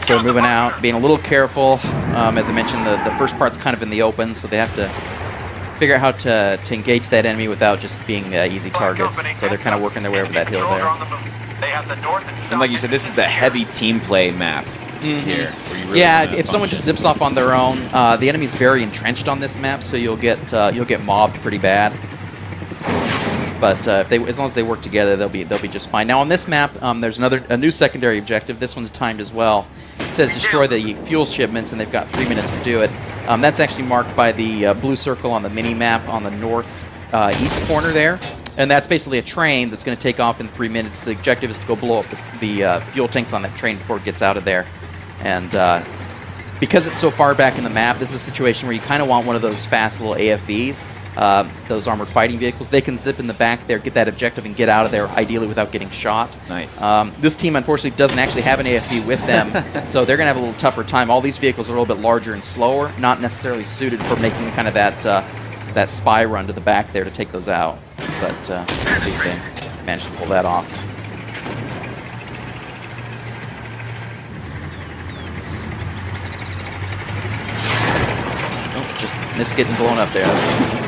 So moving out, being a little careful. As I mentioned, the first part's kind of in the open, so they have to figure out how to engage that enemy without just being easy targets. So they're kind of working their way over that hill there. And like you said, this is the heavy team play map here. Where you really if someone just zips off on their own, the enemy's very entrenched on this map, so you'll get mobbed pretty bad. But as long as they work together, they'll be just fine. Now on this map, there's a new secondary objective. This one's timed as well. It says destroy the fuel shipments, and they've got 3 minutes to do it. That's actually marked by the blue circle on the mini map on the north east corner there. And that's basically a train that's going to take off in 3 minutes. The objective is to go blow up the fuel tanks on that train before it gets out of there. And because it's so far back in the map, this is a situation where you kind of want one of those fast little AFVs. Those armored fighting vehicles, they can zip in the back there, get that objective, and get out of there, ideally without getting shot. Nice. This team, unfortunately, doesn't actually have an AFV with them, so they're going to have a little tougher time. All these vehicles are a little bit larger and slower, not necessarily suited for making kind of that spy run to the back there to take those out. But let's see if they manage to pull that off. Just missed getting blown up there.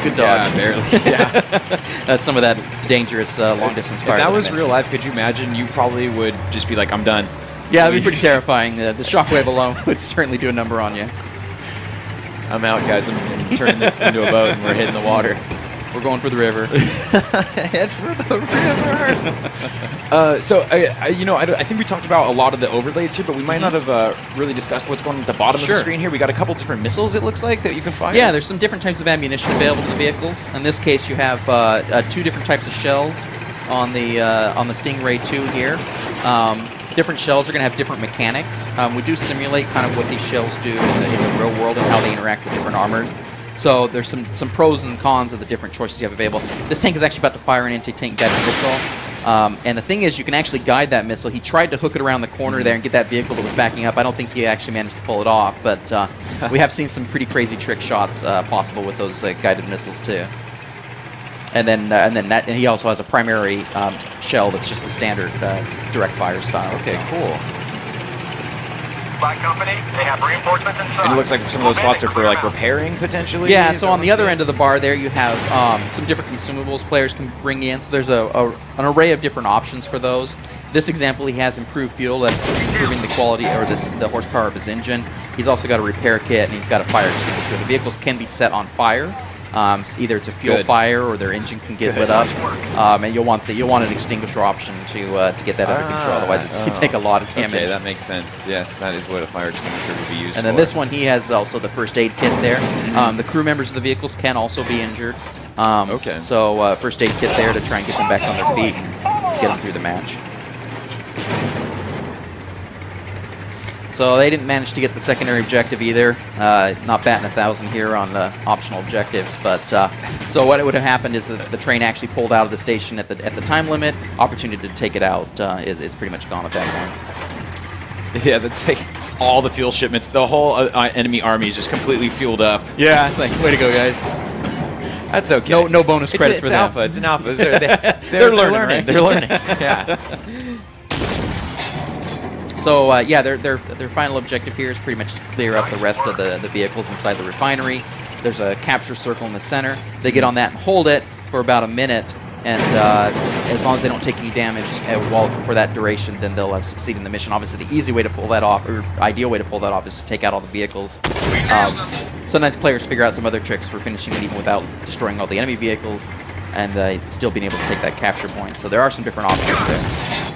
Good dodge. Yeah, barely. Yeah. That's some of that dangerous long-distance fire. If that was real life, could you imagine? You probably would just be like, I'm done. Yeah, that'd be pretty terrifying. The shockwave alone would certainly do a number on you. I'm out, guys. I'm turning this into a boat, and we're hitting the water. We're going for the river. Head for the river. So, I think we talked about a lot of the overlays here, but we might not have really discussed what's going on at the bottom of the screen here. We got a couple different missiles, it looks like, that you can fire. Yeah, there's some different types of ammunition available to the vehicles. In this case, you have 2 different types of shells on the Stingray 2 here. Different shells are going to have different mechanics. We do simulate kind of what these shells do in the real world and how they interact with different armor. So there's some pros and cons of the different choices you have available. This tank is actually about to fire an anti-tank guided missile. And the thing is, you can actually guide that missile. He tried to hook it around the corner there and get that vehicle that was backing up. I don't think he actually managed to pull it off, but we have seen some pretty crazy trick shots possible with those guided missiles too. And then he also has a primary shell that's just the standard direct fire style. Okay, cool. Black Company, they have reinforcements inside. And it looks like some of those slots are for like repairing potentially. Yeah, so on the other end of the bar there you have some different consumables players can bring in. So there's an array of different options for those. This example, he has improved fuel, that's improving the quality or the horsepower of his engine. He's also got a repair kit and he's got a fire extinguisher. The vehicles can be set on fire. Either it's a fuel fire or their engine can get lit up, and you'll want an extinguisher option to get that under control. Otherwise, you take a lot of damage. Okay, that makes sense. Yes, that is what a fire extinguisher would be used for. And then this one, he has also the first aid kit there. The crew members of the vehicles can also be injured. Okay. So first aid kit there to try and get them back on their feet and get them through the match. So they didn't manage to get the secondary objective either. Not batting 1,000 here on the optional objectives. But so what would have happened is that the train actually pulled out of the station at the time limit. Opportunity to take it out is pretty much gone at that point. Yeah, that's like all the fuel shipments. The whole enemy army is just completely fueled up. Yeah, it's like, way to go, guys. That's okay. No bonus credits for them. It's an alpha. They're learning. Right? They're learning. Yeah. So yeah, their final objective here is pretty much to clear up the rest of the vehicles inside the refinery. There's a capture circle in the center. They get on that and hold it for about a minute, and as long as they don't take any damage for that duration, then they'll have succeeded in the mission. Obviously, the easy way to pull that off, or ideal way to pull that off, is to take out all the vehicles. Sometimes players figure out some other tricks for finishing it even without destroying all the enemy vehicles, and still being able to take that capture point. So there are some different options there.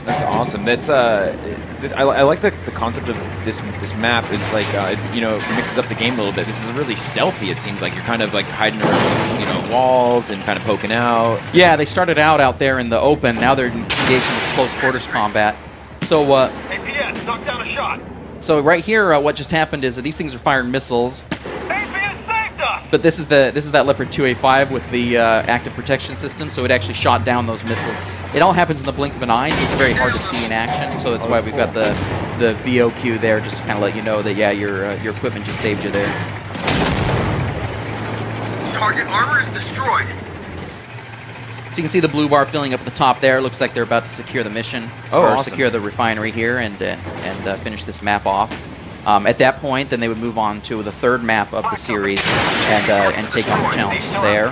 That's awesome. That's I like the concept of this map. It's like it mixes up the game a little bit. This is really stealthy. It seems like you're kind of like hiding around walls and kind of poking out. Yeah, they started out there in the open. Now they're engaged in close quarters combat. So APS, knock down a shot. So right here, what just happened is that these things are firing missiles. APS saved us. But this is that Leopard 2A5 with the active protection system, so it actually shot down those missiles. It all happens in the blink of an eye. It's very hard to see in action, so that's why we've got the VOQ there, just to kind of let you know that, yeah, your equipment just saved you there. Target armor is destroyed. So you can see the blue bar filling up at the top there. Looks like they're about to secure the mission, Oh, or awesome. secure the refinery here, and finish this map off. At that point, then they would move on to the third map of the series and take on the challenges there.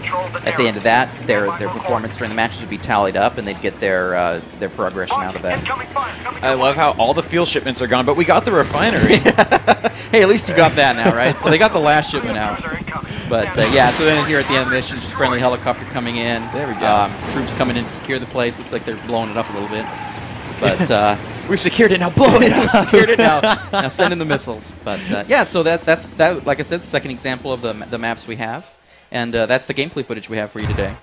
At the end of that, their performance during the matches would be tallied up, and they'd get their progression out of that. I love how all the fuel shipments are gone, but we got the refinery. Hey, at least you got that now, right? So they got the last shipment out. But yeah, so then here at the end of the mission, just friendly helicopter coming in. There we go. Troops coming in to secure the place. Looks like they're blowing it up a little bit. But We've secured it now. Blow it up. secured it now. Now send in the missiles. But yeah, so that's like I said, the second example of the maps we have, and that's the gameplay footage we have for you today.